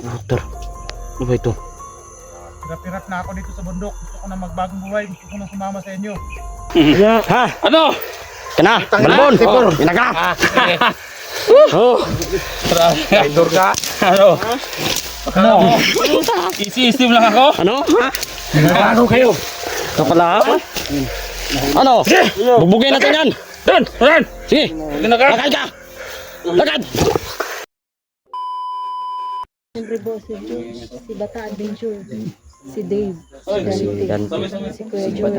Motor. Ano ba ito? Pirat-pirat na ako dito sa bundok. Gusto ko na magbagong buhay. Gusto ko na sumama sa inyo. Ha? Ano? Kana, balbon. Pinaga. Oh. Idol ka? Ano? Ano? Isi-isim lang ako? Ano? Ha? Ano kayo? Ito pala. Ano? Bubugin natin yan. Doon! Doon! Sige. Lakad ka. Lakad. Siyempre po, si Bata Adventure, si Dave, Si Dan. si Kuya George,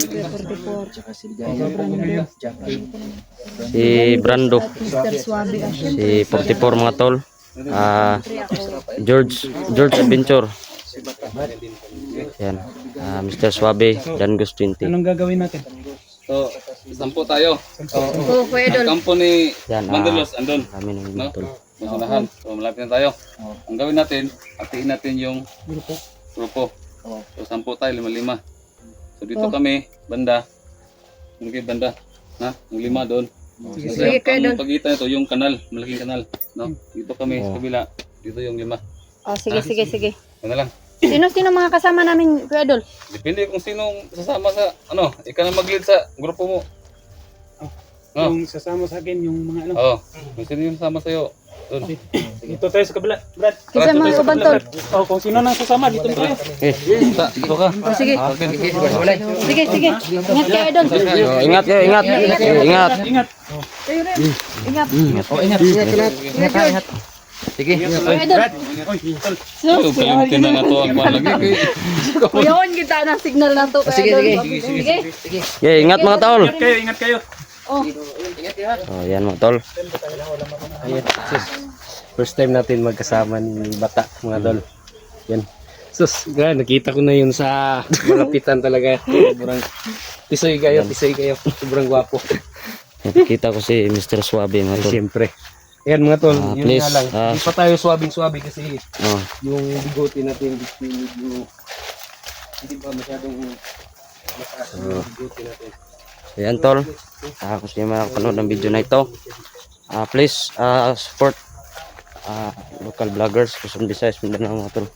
Kuya 44, Si Brando. Mr. Suabe, Si 44 mga tol. George Adventure. Yan. Mr. Suabe, Dangos 20. Anong gagawin natin? So, sampo tayo. Oo, Kuya Ang Dol. kampo ni Yan. Mandalos, andun. Kami ng No? tol. Masunahan. So, malapit na tayo. Ang gawin natin, hatiin natin yung grupo. So, sampo tayo, 5-5. So, dito kami, banda. Yung kay banda. Na? Yung 5 doon. Sige, Kasi Kuya Dol. ang pagitan ito, yung kanal, malaking kanal. No? Dito kami sa kabila. Dito yung 5. Oh, sige. Ano lang. Sino mga kasama namin, Kuya Dol? Depende kung sinong sasama sa, ano, ikaw na mag-lead sa grupo mo. No? Yung sasama sa akin, yung mga ano. Oo. Kung sino yung sasama sa'yo. Doon. Dito tayo sa kabila, Brad. Kasi mga uban tol. Oh, kung sino nang sasama, dito na tayo. Dito ka. Oh, sige. Okay. Sige. Ingat Kuya Dol. Ingat kayo, ingat. Ingat. Ingat. Kayo rin. Ingat. Ingat. Sige. Kuya Dol. Oh, palimtin na na to ang palagi. Kuya Juan, kita na signal na to, Kuya Dol. Sige. Okay, ingat mga tol. Ingat kayo. Oh, Oh, yan mga tol. Ayan, sus. First time natin magkasama ni Bata, mga tol. Yan. Sus, nakita ko na yun sa malapitan talaga. Sobrang tisoy kayo. Sobrang gwapo. Kita ko si Mr. Suabe mga tol. Siyempre. Ayan mga tol, yun please, nga lang. Hindi pa tayo swabing-swabe kasi Oh. yung bigote natin, hindi pa masyadong mataas yung bigote natin. Ayan tol. Kung sino makapanood ng video na ito, please support local vloggers Quezon Visayas Mindanao mga tol.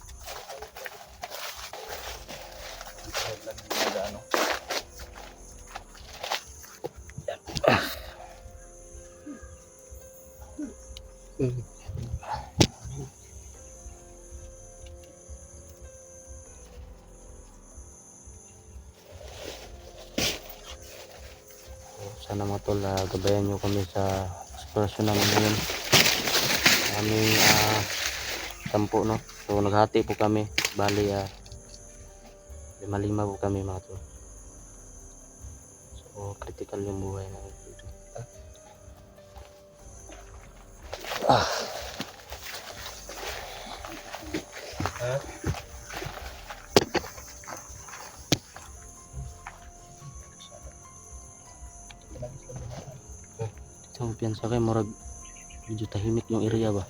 Sana mga tol, gabayan nyo kami sa eksplorasyon namin ngayon. Aming 10, no? So naghati po kami. Bali 5 po kami mga tol. So critical yung buhay namin dito. Champion sa kay murag medyo tahimik yung area ba.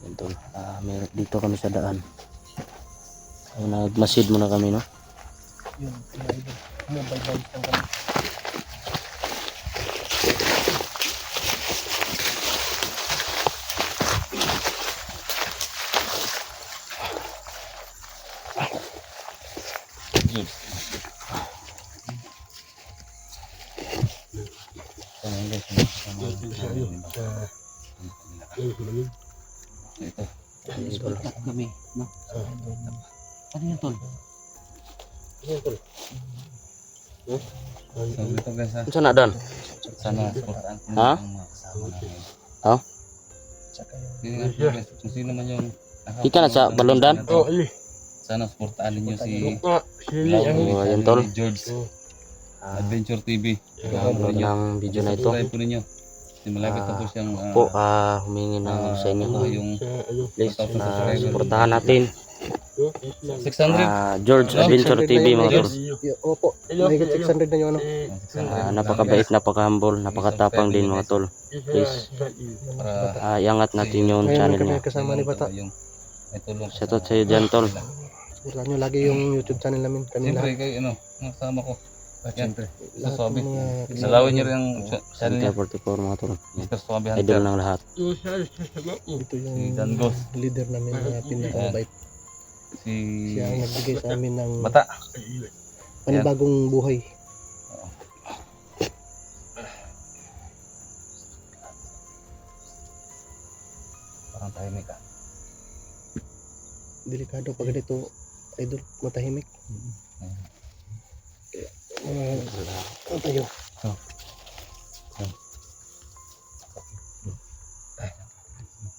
Ito, dito kami sa daan. So, nagmasid muna kami, no? Kami, no? Ano yan, tol? So, dito guys, ha? Saan na dan? Sana supportaan ko Ha? yung mga kasama namin. Ha? Kung sino man yung Di ka na sa Balondan? sana supportaan ninyo si Oh, ayan tol. George Adventure TV. Download ng video na ito. Subscribe po ninyo. Kasi malapit na po siyang Po, humingi ng sa inyo. yung Please, suportahan natin. 600. George Adventure TV mga tol. Opo, mahigit 600 na yung ano. Napakabait, napaka-humble, napakatapang din mga tol. Please, iangat natin yung channel niya. Kasama ni Bata. Shoutout sa iyo dyan tol. Supportan nyo lagi yung YouTube channel namin. Kanina. Siyempre kayo, ano, kasama ko. At Yan. syempre, Sa Suabe. mga Salawin niyo rin ang channel Center niya. 44 mga tol. Mr. Suabe Idol Hunter. ng lahat. ito yung Si Dangos. leader namin na pinakamabait. Si Siya ang nagbigay sa amin ng Bata. panibagong buhay. Parang tahimik ka. Delikado pag ganito, idol, matahimik. Ano tayo?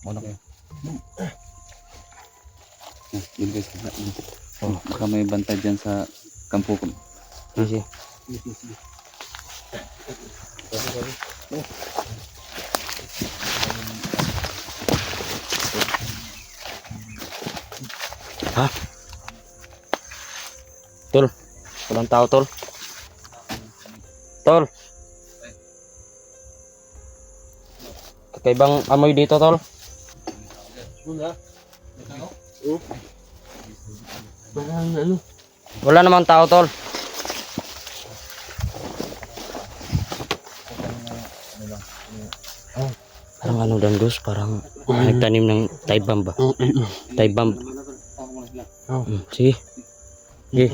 Muna kayo. Yun guys. Oh, baka may bantay dyan sa kampo ko. Easy. Ha? Tol. Walang tao, tol. Tol. Kakaibang amoy dito, tol. Wala namang tao, tol. Parang ano, Danggos, parang nagtanim ng taibam ba? Taibam. Sige. Sige.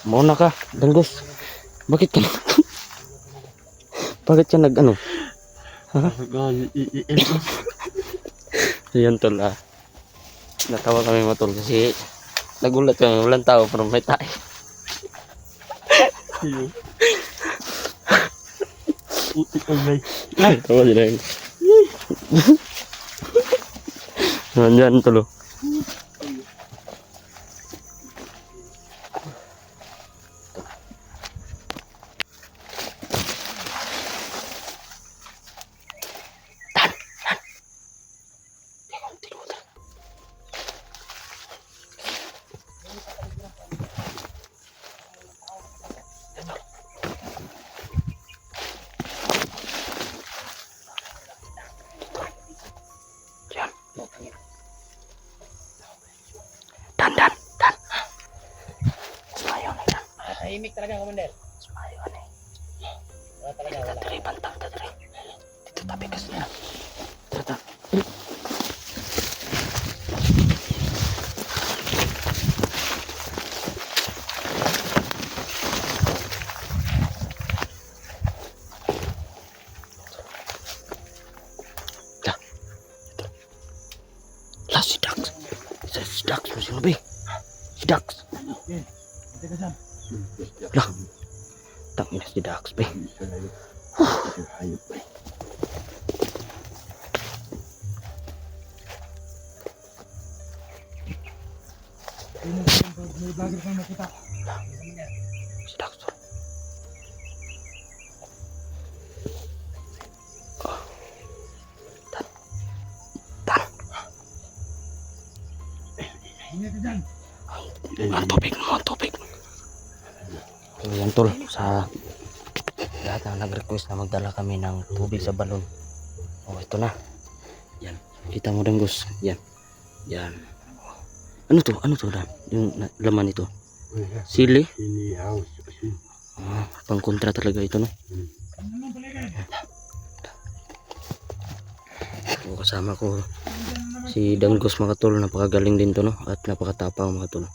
Mauna ka, Danggos. Bakit ka Bakit ka nag ano? Ha? Yan tol ah. Natawa kami mga tol kasi nagulat kami, walang tao pero may tayo. Tawa sila yun. Nandyan tol oh. Dan. Sumayaw na yan. Tahimik talaga, Commander. Sumayaw na Wala talaga, wala. Tadri, bantang tadri. Dito tabi kasi yan. Tara. Lah, si Dax. Si Dax mo si Nabi. Si Dax. Lah. Tangina si Dax, be. May vlogger kang nakita. Si Dax. Ingat dyan. Ang tubig. So yan tol, sa lahat na nag-request na magdala kami ng tubig sa balon. Oh, ito na. Yan. Kita mo Danggos. Yan. Ano to? Dan? Yung laman ito. Sili? Pangkontra talaga ito, no? So, kasama ko si Danggos mga tol, napakagaling din to, no? At napakatapang mga tol.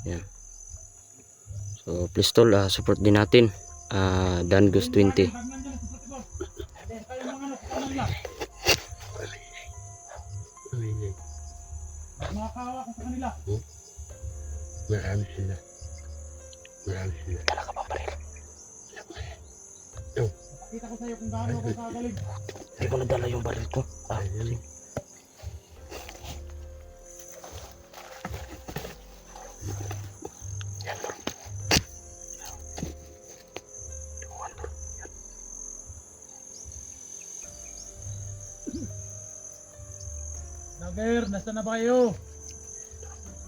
Yan. So please tol, support din natin Danggos 20. Makakawa ko sa kanila. Marami sila. Dala ka pang baril. Kita ko sa'yo kung gaano ako kagaling. Hindi ko nadala yung baril ko. Sige. Yan tol. Tuwan tol. Vlogger, nasa na ba kayo?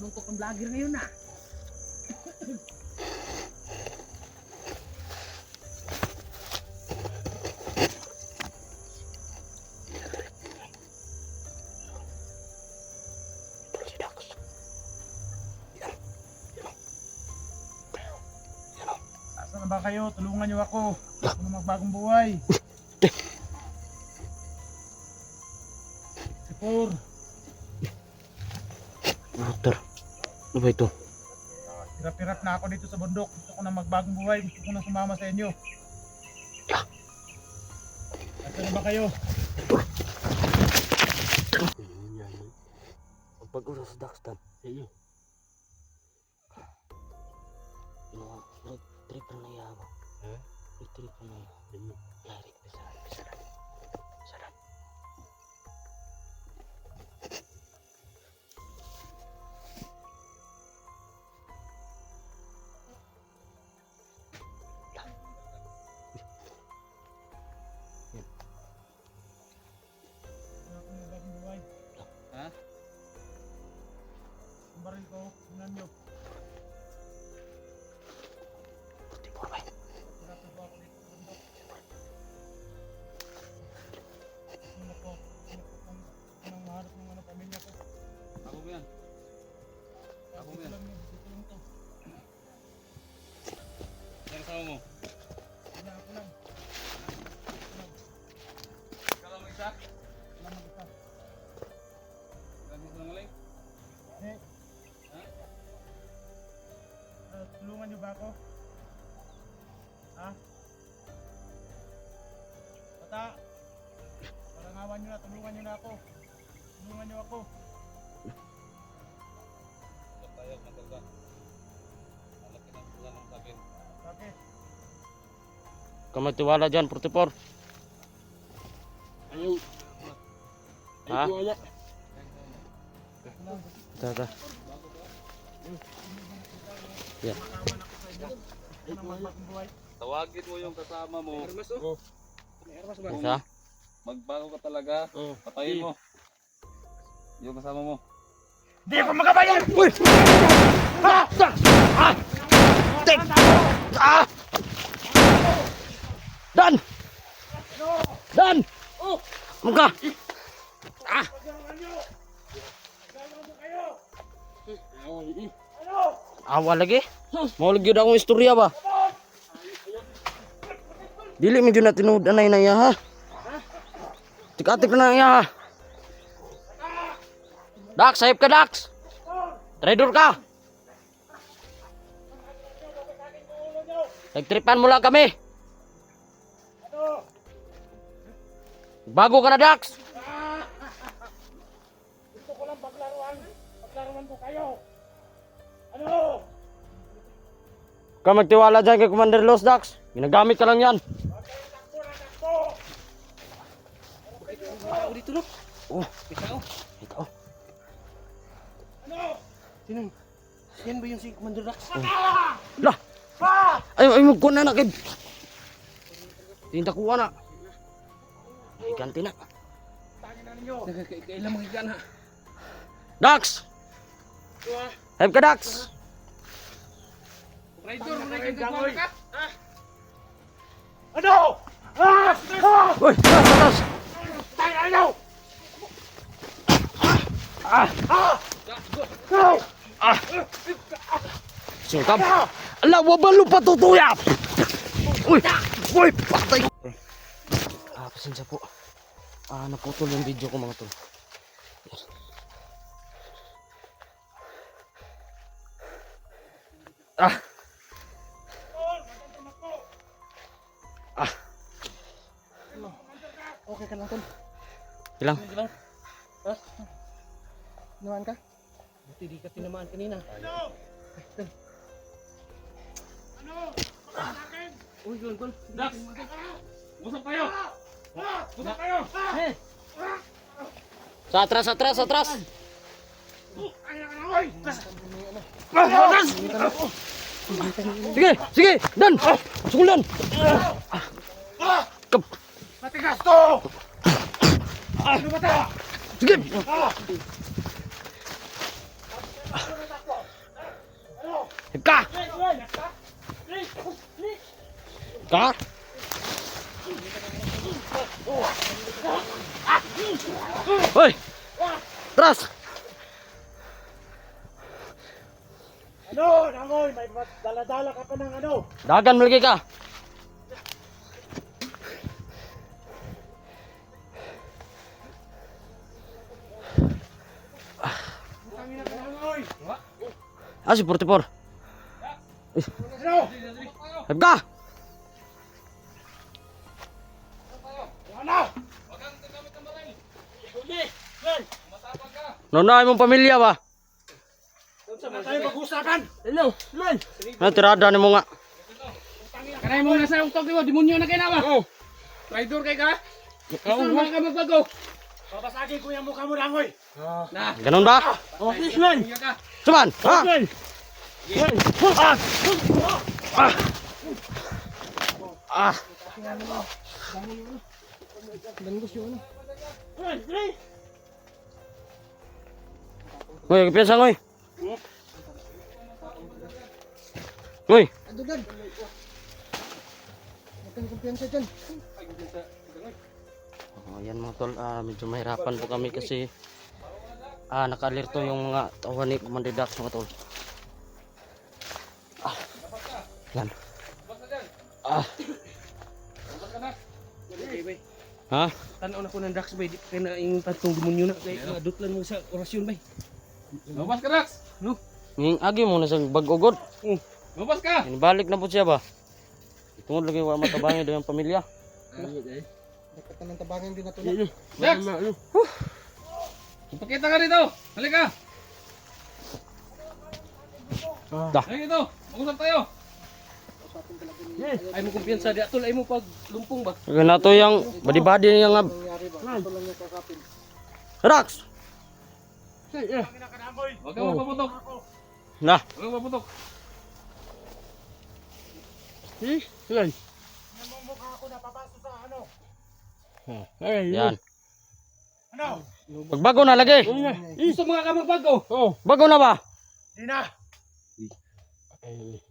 Nungkok ang vlogger ngayon na. Tol si Dax. Yan. Nasaan na ba kayo? Tulungan niyo ako. Gusto ko na magbagong buhay. Sipur. Motor. Ano ba ito? Hirap-hirap na ako dito sa bundok. Gusto ko na magbagong buhay. Gusto ko na sumama sa inyo. Nasaan na ba kayo? Pag-ura sa Daxtan. Iyo. Trip na yawa. Trip na yawa. Yarik, bisaran. Gusto ko na magbagong buhay. Ha? Ang baril ko, tingnan niyo. Hirap na ba ako dito sa bundok? Ano ko? Anong maharap ng ano, pamilya ko? Ako mo yan. Ako mo yan. Dito lang to. Yan kasama mo. Ako lang. Ikaw lang isa. Lang mag-isa. Lagi sa ngaling. Eh. Ha? Tulungan niyo ba ako? Ha? Bata! Parangawan niyo na, tulungan niyo na ako. Tulungan niyo ako. Huwag tayo magdalda. Malaki ng ulan ng sakin. Bakit? Kamatiwala dyan, 44. Ayaw. Ha? Wala. Tata. Yan. Makawan ako sa inyo. Gusto ko na magbagong buhay. Tawagin mo yung kasama mo. Isa? Magbago ka talaga. Patayin mo. Yung kasama mo. Hindi ako magabayan! Uy! Tik! Dan! Dan! Muka! Awa lagi? Mau lagi akong istorya ba? Dili medyo na tinuod anay na iya ha. Tik-atik na iya ha. Dax, sahip ka Dax. Trader ka. Nagtripan mo lang kami. Bago ka na Dax. Gusto ko lang paglaruan ko kayo. Ano? Ka magtiwala dyan kay Commander Los Dax. Ginagamit ka lang yan. Oh, ito. Sino? Yan ba yung si Commander Dax? Lah. Ay mo na kid. Tinta kuha na. Ay ganti na. Kailan magigan ha? Dax. Help ka Dax. Traitor, gangoy. Ano? Uy, Dax. Tayo ayaw! Singkap. Ala, wabalo pa tutuyap. Uy, patay. Pasensya po. Naputol yung video ko mga tol. Okay ka lang tol. Ilang? Ha? Naman ka? Buti di ka tinamaan kanina. Uy, tol. Dax! Usap kayo! Usap kayo! Sa atras. Sige, Dan! Sukulan! Matigas to! Ano ba ito? Sige! Ka! Ka! Hoy! Tras! Ano, Nangoy? May dala-dala ka pa ng ano? Dagan mo lagi ka. Tangina ka, Nangoy! Ah, si 44. Ano? Hab ka! Ano? Nanay mong pamilya ba? Saan tayo mag-usapan? Na tirada ni mo nga. Kanay mo na sa utok mo, demonyo na kayo na ba? Oh. Traitor kay ka? Gusto mo ka magbago? Babasagin ko yung mukha mo, Nangoy! Na. Ganun ba? Iya ka. Suman! Ha? Ah! Ngoy, kapiyansa ngoy. Ngoy. Oh, ayan mga tol, medyo mahirapan po kami kasi naka-alerto yung mga tawan ni Commander Dax mga tol. Yan. Ha? Tanaw na ko ng Dax bay, di pa kayo na yung tatong demonyo na kay adot lang mo sa orasyon bay. Lumabas ka, Dax! Nging agi mo na sa bag-ugod. Lumabas ka! Balik na po siya ba? Tungod lagi wa matabangi do yung pamilya. Dax! Ipakita ka rito! Halika! Dah. Halika dito! Mag-usap tayo! Ay mo kumpiyansa di atol ay mo pag lumpong ba? Kaya na to yung badi-badi niya nga. Dax! Tangina ka, Nangoy! Huwag kang mapaputok! Na. Huwag kang mapaputok! Yung mukha ko napapasok sa ano? Yan. Ano? Pagbago na lagi. Gusto mga ka magbago? Bago na ba? Di na!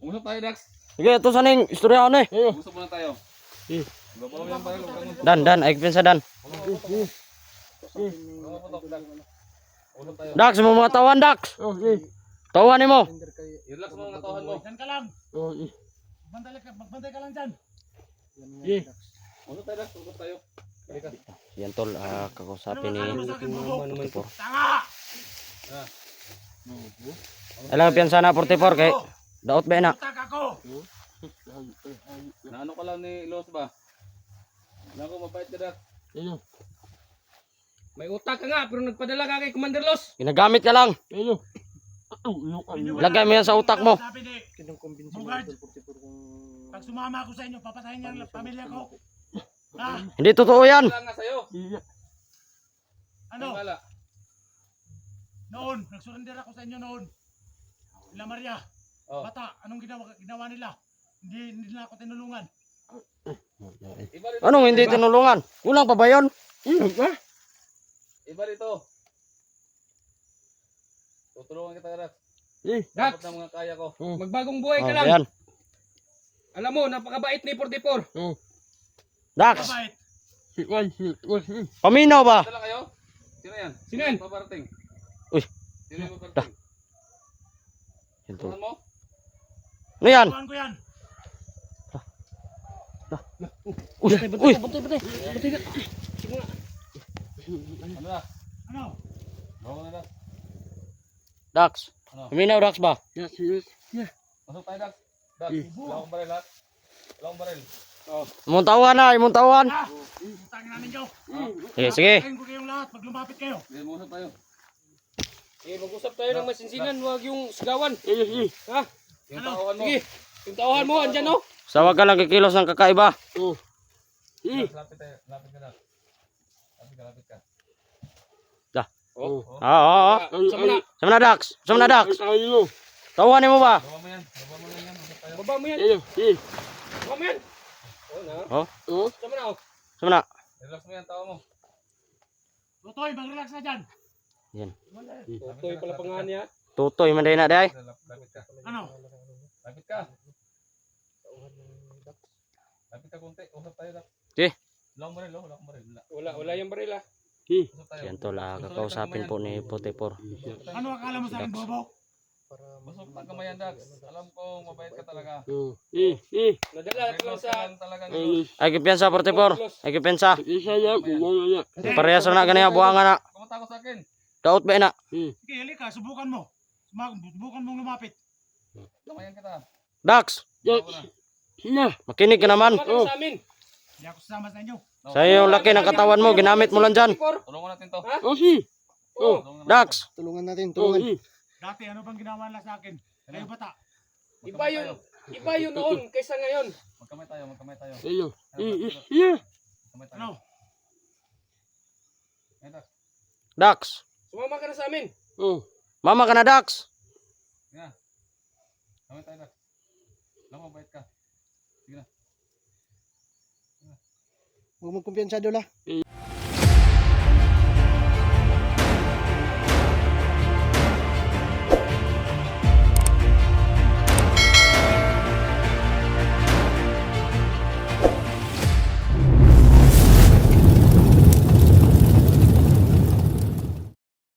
Mag-usap tayo, Dax! Sige, ito sa ning istorya ni. Mag-usap muna tayo. Babaw yung baril, huwag kang Dan, ay pinsa Dan. mapaputok, Dax. Mag-usap tayo. Dax, mo mga tawan Dax. Tawan mo. I-relax mo ang katawahan mo. Diyan ka lang! Magbantay ka lang dyan! Mag-usap tayo, Dax. Mag-usap tayo. Halika. Yan tol, kakusapin ni Portipor. Tanga! Alam piyansa na 44 kay daot ba na. Utak ako! Naano ka lang ni Los ba? Naku, mabait ka, Dax. May utak ka nga pero nagpadala ka kay Commander Los. Ginagamit ka lang. Lagay mo yan sa utak mo. Sabi ni Bugard, pag sumama ako sa inyo, papatayin niya ang pamilya ko. Ha? Hindi totoo yan. Wala nga sa'yo. Ano? Wala. Noon, nagsurrender ako sa inyo noon. Ila Maria, Oh. bata, anong ginawa nila? Hindi nila ako tinulungan. Iba rito. Anong hindi tinulungan? Kulang pa ba yun? Iba rito. Tutulungan kita, Dax. Dax, Dapat na mga kaya ko. magbagong buhay ka Oh, lang. yan. Alam mo, napakabait ni 44. Dax, Kabait. paminaw ba? Dala kayo? Sino yan? Sino yan? Babarating. Uy. Sino yung babarating? Yan tol. Tulungan mo? Ano yan? Tuhan ko yan. Uy, uy. Ano na? Ano? Bawa na, Dax. Dax, Ano? paminaw Dax ba? Pasok tayo, Dax. Dax, wala akong baril, ha? Wala akong baril. Imong tawan na, imong tawan. Ha? Utangin namin nyo. Sige, sige. Utangin ko kayong lahat pag lumapit kayo. Sige, mag-usap tayo. Mag-usap tayo ng masinsinan, huwag yung sigawan. Ha? Yung tauhan mo. Sige, yung tauhan mo, andyan no? Sa wag ka lang kikilos ng kakaiba. Dax, lapit tayo. Lapit ka, Dax. Lapit ka. Sama na. Sama na Dax, sama na Dax. Tawan mo ba? Bawa mo yan. Bawa mo lang yan. Usap tayo. Baba mo yan. Baba mo yan. Oh, Sama na. sama na. Relax mo yan, tao mo. Tutoy, mag-relax na dyan. Yan. Tutoy pala pangahan niya. Tutoy man day na day. Lapit ka. Ano? Lapit ka. Lapit ka konti. Usap tayo, Dax. Sige. Wala akong baril, oh. Wala akong baril. Wala yung baril ha. Usap tayo. Yan tol, kakausapin po ni 44. Ano akala mo sa akin, Bobo? Busog na kamay yan, Dax. Alam ko, mabait ka talaga. Nadala ko lang sa... Talaga Ay kipiyansa 44. Ay kipiyansa. Parehas na ganyan buhangan na. Kumunta ko sa akin. Daot ba na? Sige, halika, subukan mo. Subukan mong lumapit. Kamayan kita. Dax, Ako na. makinig ka naman. Ano sa amin? Hindi ako sasama sa inyo. Sa iyo laki ng katawan mo, ginamit mo lang dyan. Tulungan natin to. Oh, Tulungan natin. Dax, Tulungan natin, tulungan. Dati, ano bang ginawa nila sa akin? Kayo bata. iba yun noon kaysa ngayon. Magkamay tayo, magkamay tayo. Magkamay tayo. Ano? Ayan, Dax. Dax. Sumama ka na sa amin. Mama ka na Dax. Sige na. Kamay tayo, Dax. Alam mo, mabait ka. Sige na. Huwag mong kumpiyansa, Dol, ha?